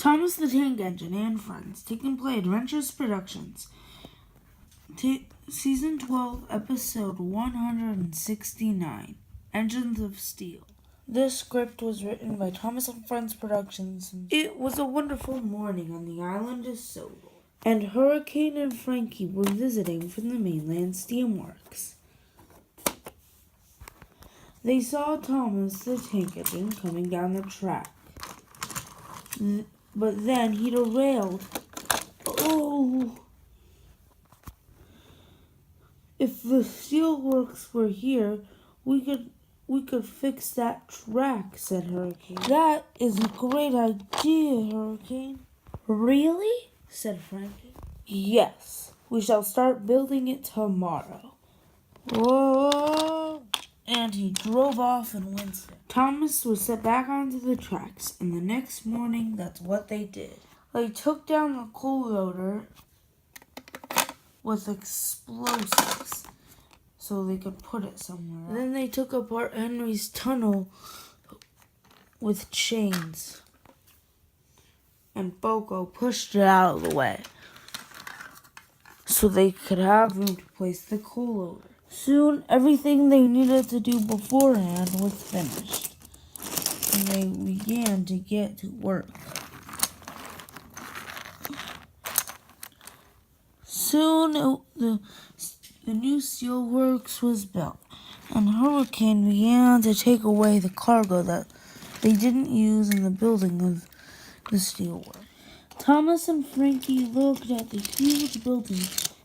Thomas the Tank Engine and Friends, Take and Play Adventures Productions. Season 12, Episode 169, Engines of Steel. This script was written by Thomas and Friends Productions. It was a wonderful morning on the island of Sodor, and Hurricane and Frankie were visiting from the mainland steamworks. They saw Thomas the Tank Engine coming down the track. But then he derailed. Oh! If the steelworks were here, we could fix that track, said Hurricane. That is a great idea, Hurricane. Really? Said Frankie. Yes, we shall start building it tomorrow. Whoa! And he drove off and went. Thomas was set back onto the tracks, and the next morning, that's what they did. They took down the coal loader with explosives so they could put it somewhere else. Then they took apart Henry's tunnel with chains, and Boko pushed it out of the way so they could have room to place the coal loader. Soon, everything they needed to do beforehand was finished, and they began to get to work. Soon, the new steelworks was built, and Hurricane began to take away the cargo that they didn't use in the building of the steelwork. Thomas and Frankie looked at the huge building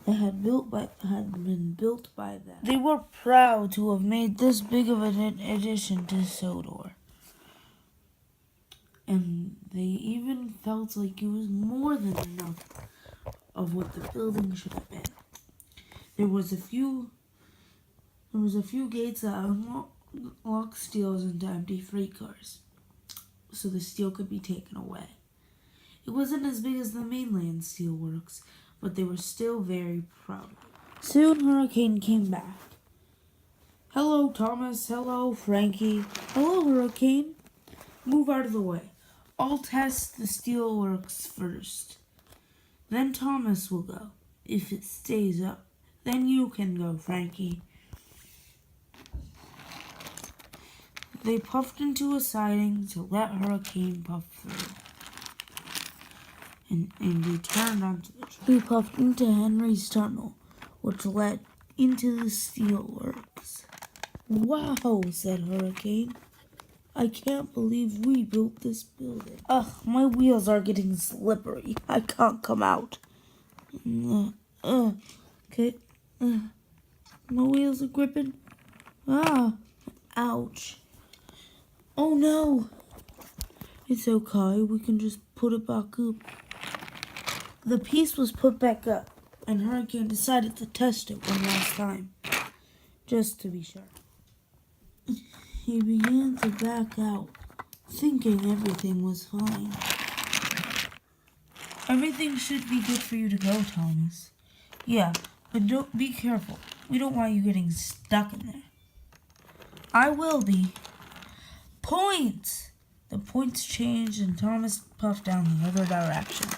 that had been built by them. They were proud to have made this big of an addition to Sodor, and they even felt like it was more than enough of what the building should have been. There was a few gates that unlocked steels into empty freight cars, so the steel could be taken away. It wasn't as big as the mainland steelworks, but they were still very proud. Soon Hurricane came back. Hello, Thomas. Hello, Frankie. Hello, Hurricane. Move out of the way. I'll test the steelworks first. Then Thomas will go. If it stays up, then you can go, Frankie. They puffed into a siding to let Hurricane puff through. And he turned onto the track. He puffed into Henry's tunnel, which led into the steelworks. Wow, said Hurricane. I can't believe we built this building. Ugh, my wheels are getting slippery. I can't come out. Okay. My wheels are gripping. Ouch. Oh no. It's okay. We can just put it back up. The piece was put back up, and Hurricane decided to test it one last time, just to be sure. He began to back out, thinking everything was fine. Everything should be good for you to go, Thomas. Yeah, but don't be careful. We don't want you getting stuck in there. I will be. Points! The points changed, and Thomas puffed down the other direction.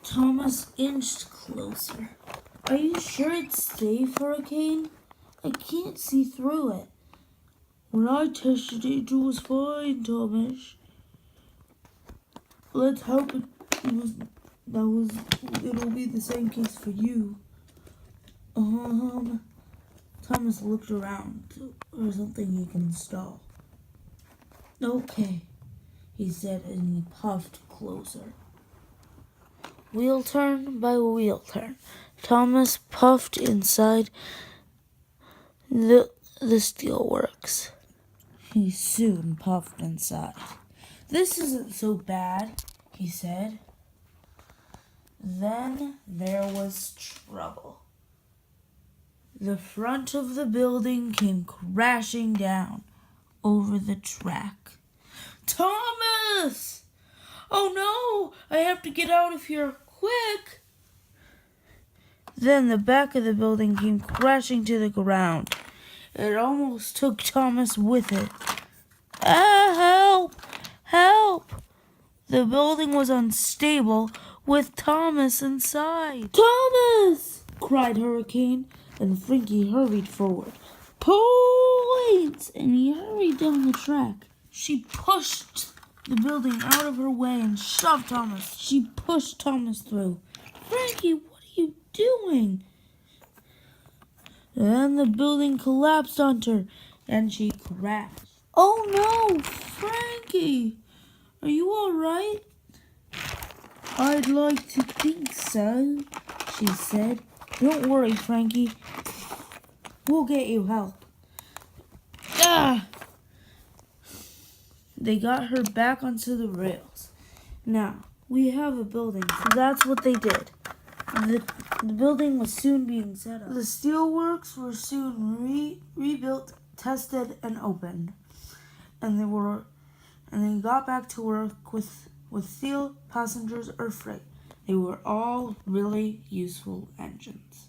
Thomas inched closer. Are you sure it's safe, Hurricane? I can't see through it. When I tested it, it was fine, Thomas. Let's hope it'll be the same case for you. Thomas looked around for something he can install. Okay, he said, and he puffed closer. Wheel turn by wheel turn, Thomas puffed inside the steelworks. He soon puffed inside. This isn't so bad, he said. Then there was trouble. The front of the building came crashing down over the track. Thomas! Oh no! I have to get out of here quick! Then the back of the building came crashing to the ground. It almost took Thomas with it. Ah, help! Help! The building was unstable with Thomas inside. "Thomas!" cried Hurricane, and Frankie hurried forward. "Point!" And he hurried down the track. She pushed the building out of her way and shoved Thomas. She pushed Thomas through. "Frankie, what are you doing?" Then the building collapsed onto her, and she crashed. "Oh no, Frankie! Are you all right?" "I'd like to think so," she said. "Don't worry, Frankie. We'll get you help." Ah! They got her back onto the rails. "Now, we have a building." So that's what they did. The building was soon being set up. The steelworks were soon rebuilt, tested, and opened. And they got back to work with steel, passengers, or freight. They were all really useful engines.